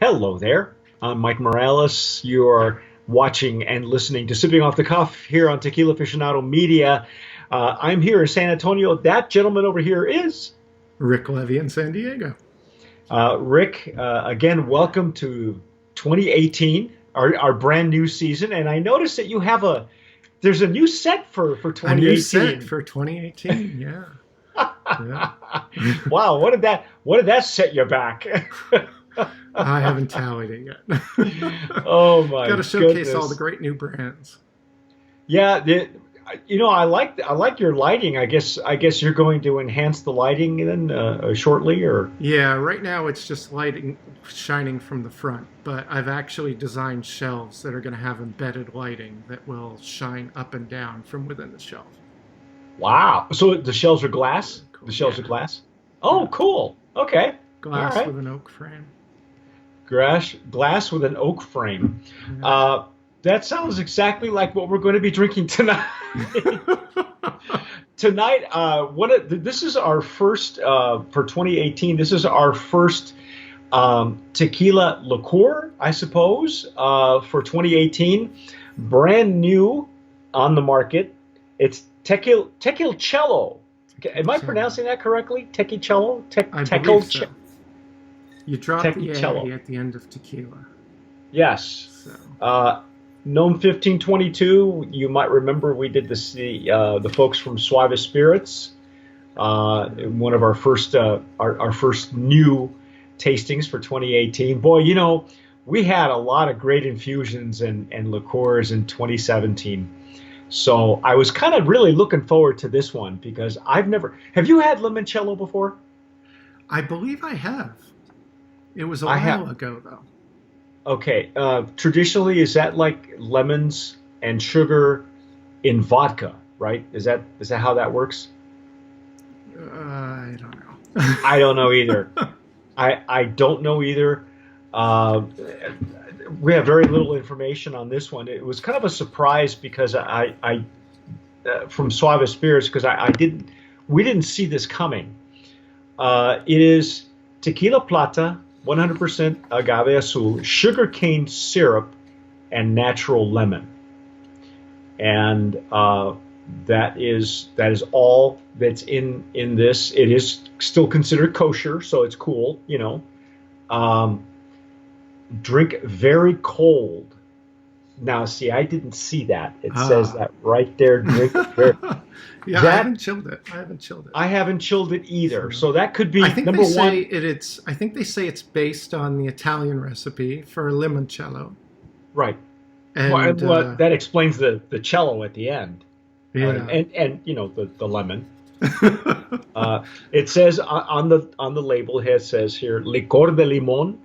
Hello there. I'm Mike Morales. You're watching and listening to Sipping Off the Cuff here on Tequila Aficionado Media. I'm here in San Antonio. That gentleman over here is Rick Levy in San Diego. Rick. Again, welcome to 2018, our brand new season. And I noticed that there's a new set for A new set 2018. for 2018. Yeah. Yeah. Wow, what did that set you back? I haven't tallied it yet. Oh my Got to showcase all the goodness. great new brands. Yeah, I like your lighting. I guess you're going to enhance the lighting then shortly, or Yeah, right now it's just lighting shining from the front, but I've actually designed shelves that are going to have embedded lighting that will shine up and down from within the shelf. wow. So the shells are glass. Really The cool. shells are Yeah. glass. Yeah. Oh, cool. Okay. All Glass right. with an oak frame. Glass with an oak frame. Yeah. Uh, that sounds exactly like what we're going to be drinking tonight. Tonight, this is our first for 2018. This is our first tequila liqueur, I suppose, for 2018. Brand new on the market. It's Tequilcello. Am I Tequilcello. pronouncing that correctly? Tequilcello? I believe so. Tequilcello. You drop the Tequilcello. A at the end of tequila. Yes. So, Uh, Gnome 1522. You might remember we did the folks from Suave Spirits. One of our first new tastings for 2018. Boy, we had a lot of great infusions and liqueurs in 2017. So I was kind of really looking forward to this one because I've never. Have you had limoncello before? I believe I have. It was a I while have. ago, though. Okay. Traditionally, is that like lemons and sugar in vodka, right? Is that how that works? I don't I don't know either. know. I don't know either. Uh, we have very little information on this one. It was kind of a surprise because I from Suave Spirits because I didn't we didn't see this coming. It is tequila plata, 100% agave azul, sugar cane syrup, and natural lemon, and that is all that's in this. It is still considered kosher, so it's cool. Um, Drink very cold. Now, see, I didn't see that. It says Ah. that right there. Drink very. Yeah, I That haven't chilled it. I haven't chilled it. I haven't chilled it either. So So that could I be think they number say one. it's. I think they say it's based on the Italian recipe for limoncello, Right. Well, and that explains the cello at the end, yeah. and the lemon. It says on the label here, it says here Licor de Limon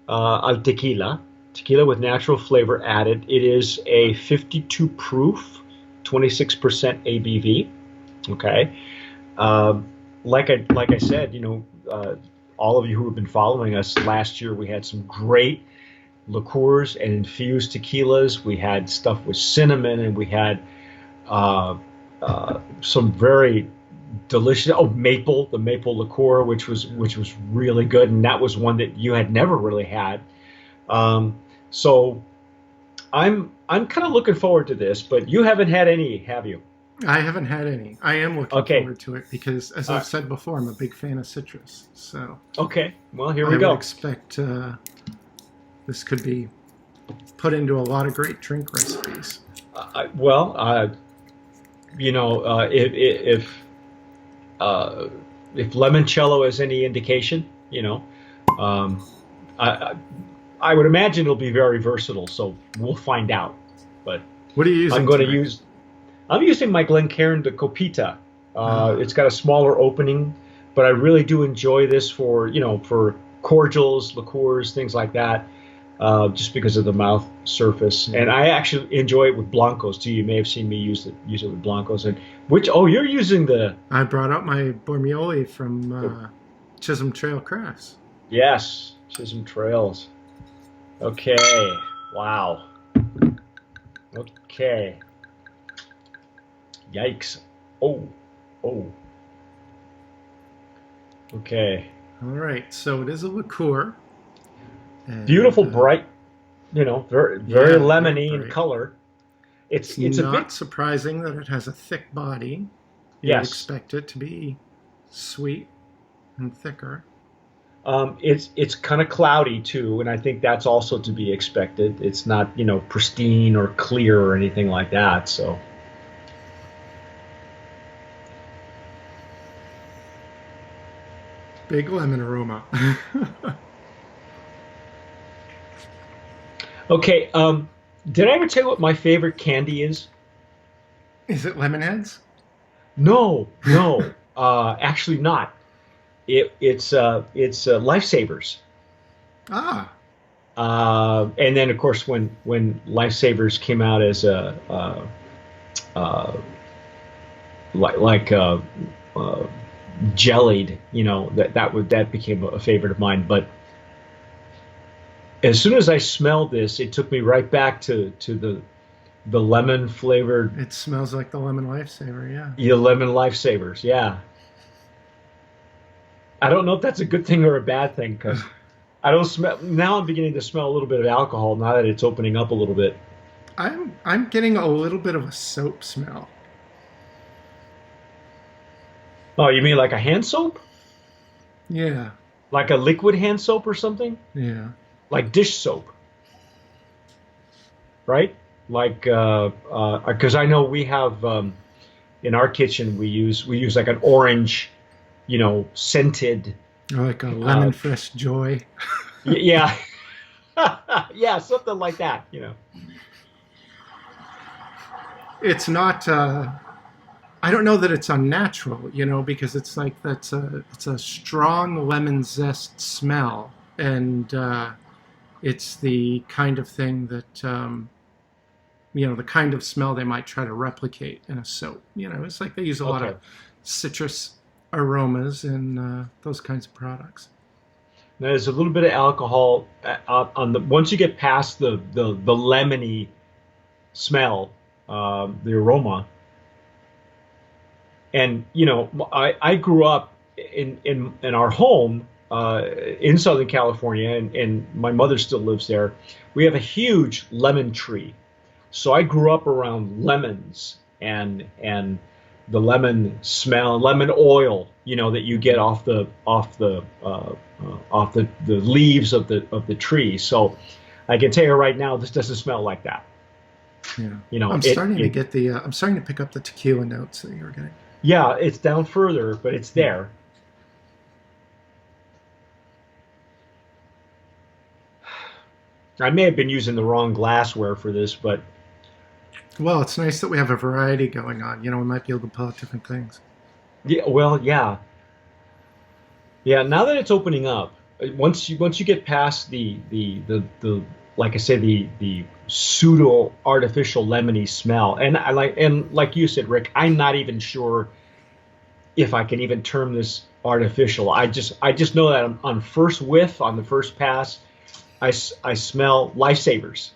al tequila, tequila with natural flavor added. It is a 52 proof, 26% ABV. Okay. Um, like I said, all of you who have been following us last year, we had some great liqueurs and infused tequilas. We had stuff with cinnamon, and we had some very delicious. Oh, the maple liqueur, which was really good, and that was one that you had never really had. So I'm kind of looking forward to this, but you haven't had any, have you? I haven't had any. I am looking Okay. forward to it because, as Uh, I've said before, I'm a big fan of citrus. So okay. Well, here we I would go. expect this could be put into a lot of great drink recipes. Well, you know, uh, if if uh, if limoncello is any indication, um, I, I I would imagine it'll be very versatile. So we'll find out. But What are you I'm using going to tonight? use I'm using my Glencairn de Copita. Ah, It's got a smaller opening, but I really do enjoy this for cordials, liqueurs, things like that, just because of the mouth surface. And yeah. I actually enjoy it with blancos too. You may have seen me use it with blancos. And which oh, you're using the I brought out my Bormioli from the Chisholm Trail Crafts. yes, Chisholm Trails. Okay, wow. Okay, yikes. Oh, oh. Okay. All right, so it is a liqueur. And, Beautiful, bright, very yeah, lemony very in bright. color. It's It's a not bit, surprising that it has a thick body. You would yes. expect it to be sweet and thicker. It's kind of cloudy too, and I think that's also to be expected. It's not pristine or clear or anything like that. So Big lemon aroma. okay, did I ever tell you what my favorite candy is? Is it lemon heads? No, no, actually not. It's Lifesavers. Ah, And then of course when Lifesavers came out as a like uh, jellied, that became a favorite of mine. But as soon as I smelled this, it took me right back to the lemon flavored, it smells like the lemon lifesaver, yeah. lemon Lifesavers. Yeah, I don't know if that's a good thing or a bad thing because I don't smell now. I'm beginning to smell a little bit of alcohol now that it's opening up a little bit. I'm getting a little bit of a soap smell. Oh, you mean like a hand soap? Yeah, Like a liquid hand soap or something? yeah. Like dish soap, right? Like because I know we have in our kitchen we use like an orange, scented. Or like a Uh, lemon fresh joy. yeah, yeah, something like that. It's not. I don't know that it's unnatural, because it's like it's a strong lemon zest smell, and it's the kind of thing that the kind of smell they might try to replicate in a soap. It's like they use a lot Okay. of citrus aromas in those kinds of products. Now, there's a little bit of alcohol on the once you get past the lemony smell, the aroma. And I grew up in our home in Southern California, and my mother still lives there. We have a huge lemon tree, so I grew up around lemons and the lemon smell, lemon oil, that you get off the leaves of the tree. So I can tell you right now, this doesn't smell like that. Yeah, You know, I'm it, starting to it get the. I'm starting to pick up the tequila notes that you were getting. yeah, it's down further, but it's there. I may have been using the wrong glassware for this, but Well, it's nice that we have a variety going on. We might be able to pull out different things. yeah, well, yeah, yeah. Now that it's opening up, once you get past the like I said, the pseudo artificial lemony smell, and like you said, Rick, I'm not even sure if I can even term this artificial. I just know that on first whiff, on the first pass, I smell Lifesavers,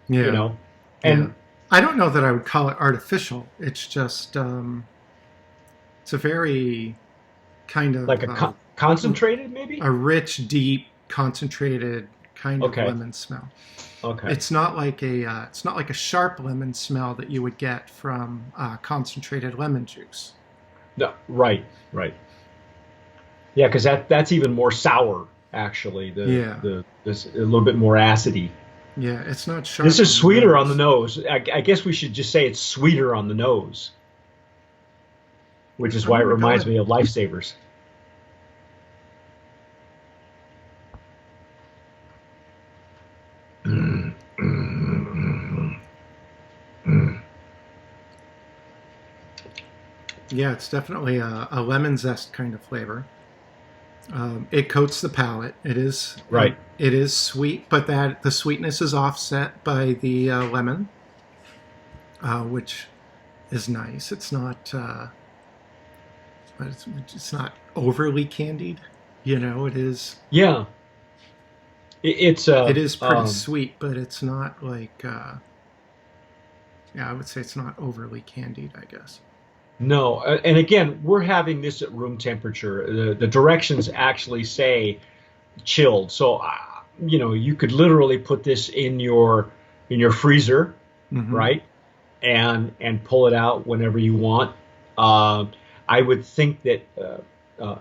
you Yeah, know, yeah. and I don't know that I would call it artificial. It's just it's a very kind like of a concentrated maybe. a rich, deep, concentrated kind of Okay, lemon smell. okay, It's not like a sharp lemon smell that you would get from concentrated lemon juice. no, right, right, yeah, because that's even more sour actually. Yeah, The this a little bit more acidy. yeah. It's not This sharp is on the sweeter on the nose. nose. I guess we should just say it's sweeter on the nose, which is I'm why it gonna go reminds ahead. me of Lifesavers. Yeah, it's definitely a lemon zest kind of flavor. It coats the palate. Right. It is sweet, but that the sweetness is offset by the lemon, which is nice. It's not overly candied. It is Yeah. It's it is pretty sweet, but it's not like yeah, I would say it's not overly candied, I guess. no, and again, we're having this at room temperature. The directions actually say chilled, so you could literally put this in your freezer, Hmm. right? And pull it out whenever you want. Uh, I would think that,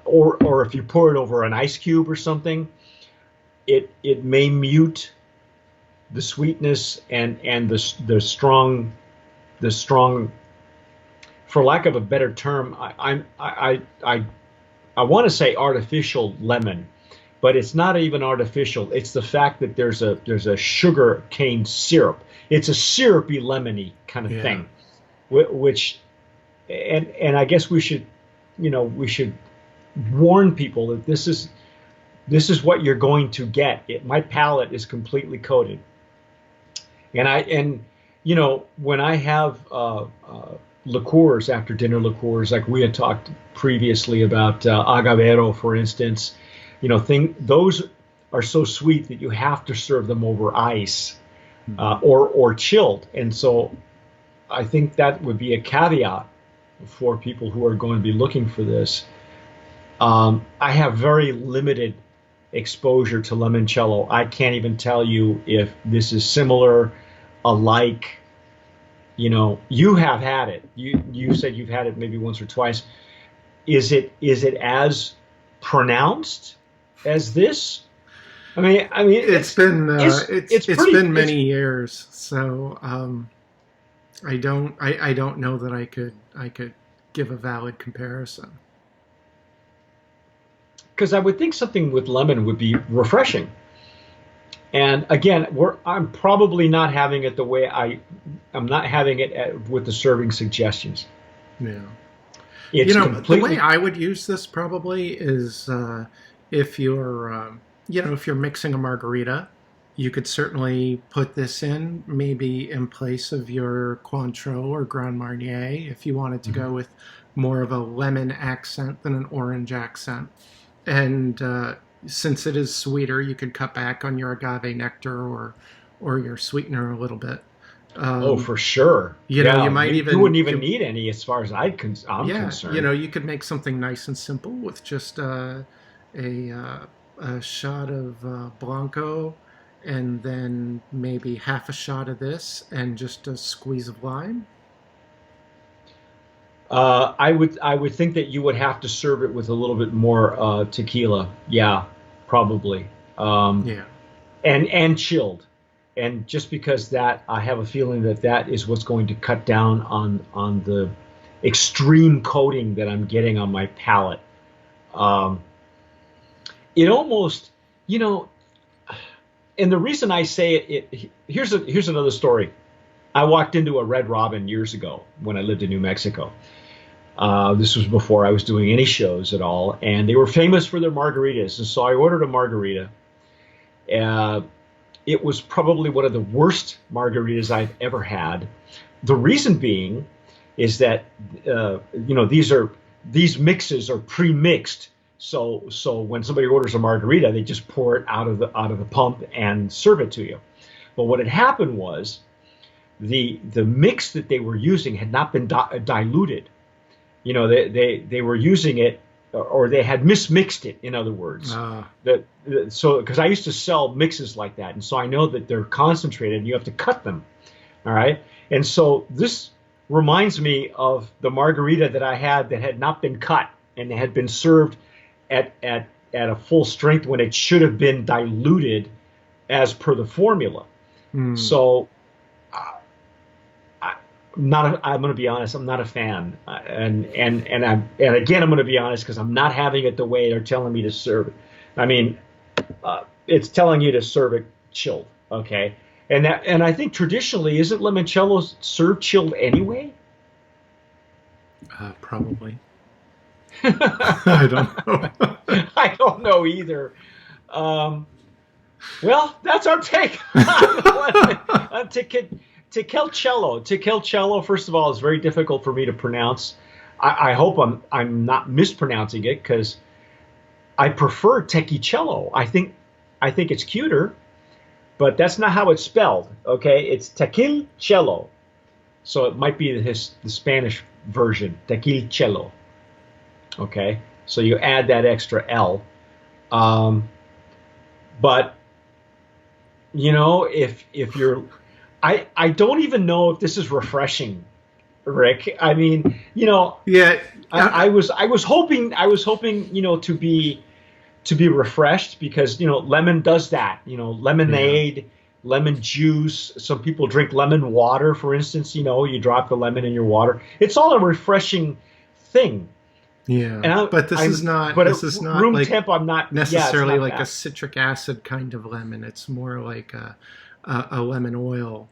or if you pour it over an ice cube or something, it may mute the sweetness and the strong, for lack of a better term, I want to say artificial lemon, but it's not even artificial. It's the fact that there's a sugar cane syrup. It's a syrupy lemony kind of Yeah. thing, which and I guess we should warn people that this is what you're going to get. My palate is completely coated, and when I have liqueurs, after dinner liqueurs, like we had talked previously about agavero, for instance, those are so sweet that you have to serve them over ice, Hmm. or chilled. And so I think that would be a caveat for people who are going to be looking for this. I have very limited exposure to limoncello. I can't even tell you if this is similar, alike. You have had it. You said you've had it maybe once or twice. Is it as pronounced as this? I mean, It's been it's it's pretty. been It's many years, so I don't know that I could give a valid comparison. because I would think something with lemon would be refreshing. And again, I'm probably not having it the way I'm not having it with the serving suggestions. Yeah. It's The way completely. I would use this probably is if you're, if you're mixing a margarita, you could certainly put this in maybe in place of your Cointreau or Grand Marnier if you wanted to go with more of a lemon accent than an orange accent. And since it is sweeter, you could cut back on your agave nectar or your sweetener a little bit. Oh, Um, for sure. you Yeah, might you wouldn't even even need any as far as I'm yeah, concerned. you could make something nice and simple with just a, uh, a shot of Blanco and then maybe half a shot of this and just a squeeze of lime. I would think that you would have to serve it with a little bit more tequila. Yeah, probably. Um, Yeah. and chilled. And just because that, I have a feeling that that is what's going to cut down on the extreme coating that I'm getting on my palate. Um, it almost, you know, and the reason I say here's another story. I walked into a Red Robin years ago when I lived in New Mexico. This was before I was doing any shows at all, and they were famous for their margaritas. And so I ordered a margarita. Uh, it was probably one of the worst margaritas I've ever had. The reason being is that these mixes are pre-mixed. So when somebody orders a margarita, they just pour it out of the pump and serve it to you. But what had happened was the mix that they were using had not been diluted. They were using it, or they had mismixed it, in other words. Uh, So because I used to sell mixes like that, and so I know that they're concentrated and you have to cut them. All right. And so this reminds me of the margarita that I had that had not been cut and had been served at a full strength when it should have been diluted as per the formula. mm, So I'm going to be honest. I'm not a fan, and again, I'm going to be honest because I'm not having it the way they're telling me to serve it. I mean, it's telling you to serve it chilled, okay? And I think traditionally, isn't limoncello served chilled anyway? probably. I don't know. I don't know either. Um, well, that's our take on Tequilcello. Tequilcello, first of all, is very difficult for me to pronounce. I hope I'm not mispronouncing it because I prefer Tequilcello. I think it's cuter, but that's not how it's spelled. Okay, it's Tequilcello, so it might be the Spanish version, Tequilcello. Okay, so you add that extra L, um, but if you're, I don't even know if this is refreshing, Rick. I mean, Yeah. I was hoping, to be refreshed because lemon does that. Yeah. Lemonade, lemon juice. Some people drink lemon water, for instance. You drop the lemon in your water. It's all a refreshing thing. Yeah. And But but at this is not room like temp, I'm not. Yeah, it's necessarily not like a that. citric acid kind of lemon. It's more like a lemon oil.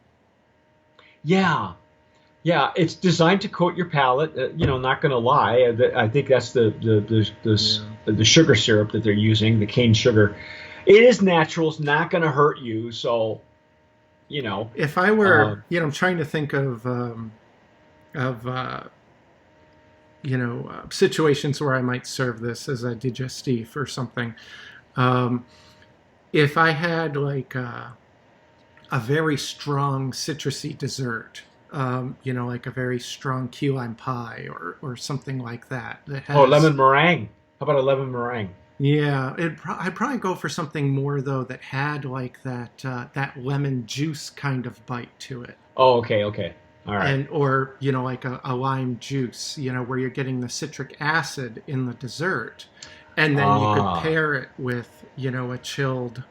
Yeah, yeah. It's designed to coat your palate. Not going to lie. I think that's Yeah. the sugar syrup that they're using, the cane sugar. It is natural. It's not going to hurt you. So, you know, If I uh, were, I'm trying to think of situations where I might serve this as a digestif or something. Um, if I had like a very strong citrusy dessert, like a very strong key lime pie or something like that that oh, has. lemon meringue. How about a lemon meringue? Yeah, I'd probably go for something more though that had like that lemon juice kind of bite to it, Oh, okay, okay. All right. and or like a lime juice, where you're getting the citric acid in the dessert, and then you could Ah, pair it with a chilled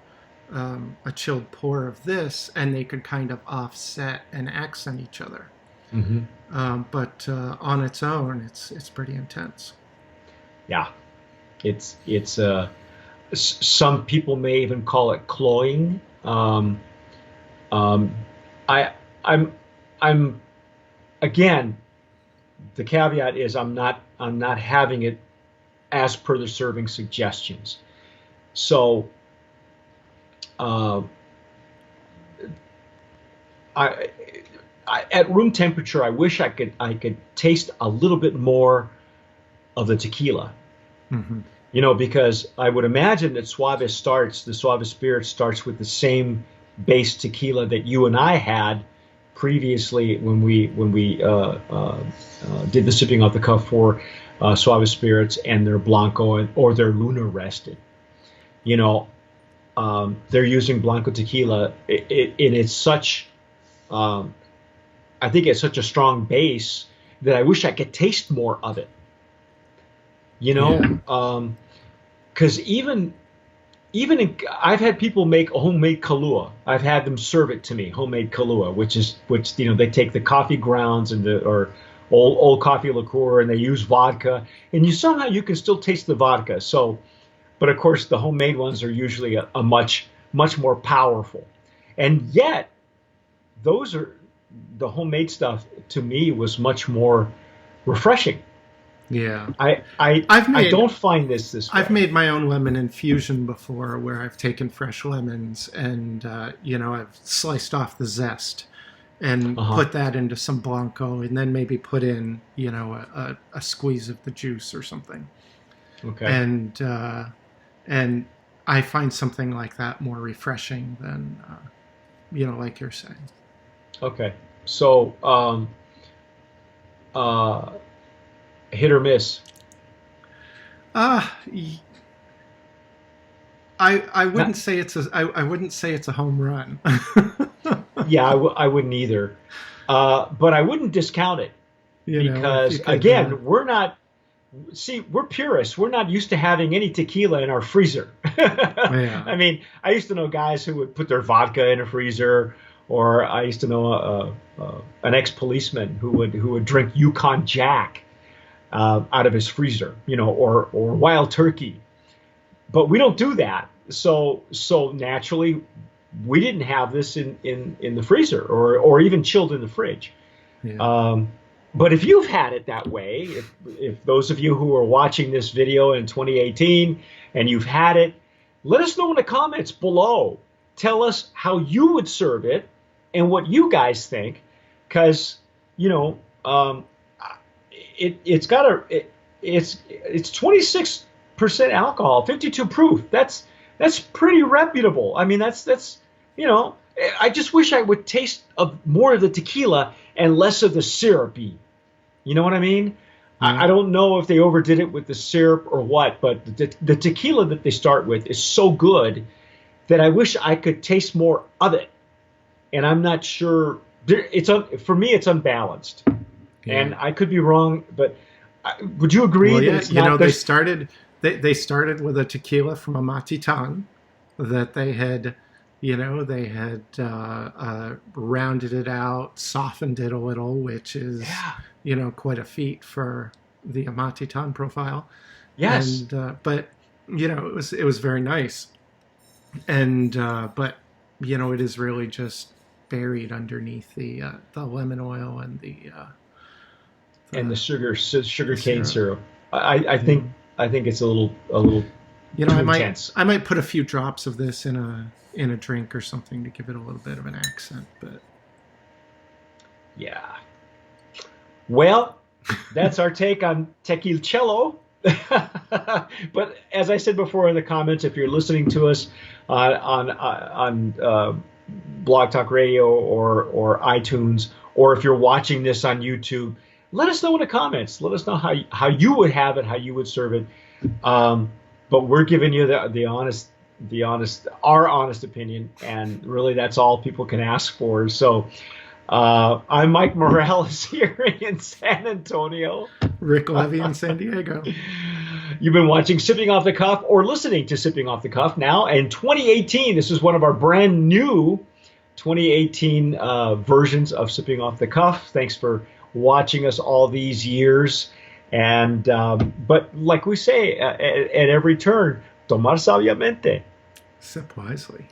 pour of this, and they could kind of offset and accent each other. hmm. But on its own, it's pretty intense. Yeah. Some people may even call it cloying. Um, I, I'm, I'm again. The caveat is I'm not having it as per the serving suggestions. So, uh, I, at room temperature, I wish I could taste a little bit more of the tequila. Hmm. Because I would imagine that the Suave Spirit starts with the same base tequila that you and I had previously when we did the sipping off the cuff for Suave Spirits and their Blanco or their Luna Rested. You know, they're using Blanco tequila, and it's such, um, I think it's such a strong base that I wish I could taste more of it. You know, Yeah. because I've had people make a homemade Kahlua. I've had them serve it to me, homemade Kahlua, which they take the coffee grounds and or old coffee liqueur and they use vodka, and somehow you can still taste the vodka. So, but of course the homemade ones are usually a much more powerful, and yet those are the homemade stuff to me was much more refreshing. Yeah. I've I made don't find this I've way. made my own lemon infusion before, where I've taken fresh lemons and I've sliced off the zest and Uh-huh. put that into some blanco, and then maybe put in a squeeze of the juice or something, Okay. and I find something like that more refreshing than like you're saying. Okay. So, uh, hit or miss. Uh, I wouldn't Not, say I wouldn't say it's a home run. yeah, I wouldn't either. But I wouldn't discount it If you because, could, again, we're purists. We're not used to having any tequila in our freezer. yeah, I mean, I used to know guys who would put their vodka in a freezer, or I used to know an ex-policeman who would drink Yukon Jack out of his freezer, or Wild Turkey. But we don't do that. So naturally, we didn't have this in the freezer or even chilled in the fridge. yeah. Um, but if you've had it that way, if those of you who are watching this video in 2018 and you've had it, let us know in the comments below. Tell us how you would serve it and what you guys think, because you know it's got it's 26% alcohol, 52 proof. That's pretty reputable. I mean, that's you know. I just wish I would taste of more of the tequila and less of the syrupy. You know what I mean? I Yeah. don't know if they overdid it with the syrup or what, but the tequila that they start with is so good that I wish I could taste more of it. And I'm not sure. For me, it's unbalanced. Yeah. And I could be wrong, but would you agree Well, that yeah, it's not? they started with a tequila from Amatitan that they had, rounded it out, softened it a little, which is, quite a feat for the Amatitan profile. Yes. And but it was very nice, and but it is really just buried underneath the lemon oil and the sugar cane syrup. I think it's a little too intense. I might put a few drops of this in a drink or something to give it a little bit of an accent, but yeah. Well, that's our take on Tequilcello. But as I said before in the comments, if you're listening to us on Blog Talk Radio or iTunes, or if you're watching this on YouTube, let us know in the comments. Let us know how you would have it, how you would serve it. But we're giving you our honest opinion, and really that's all people can ask for. So I'm Mike Morales here in San Antonio. Rick Levy in San Diego. You've been watching Sipping Off the Cuff, or listening to Sipping Off the Cuff now. In 2018, this is one of our brand new 2018 versions of Sipping Off the Cuff. Thanks for watching us all these years. And but like we say at every turn, tomar sabiamente. Sip wisely.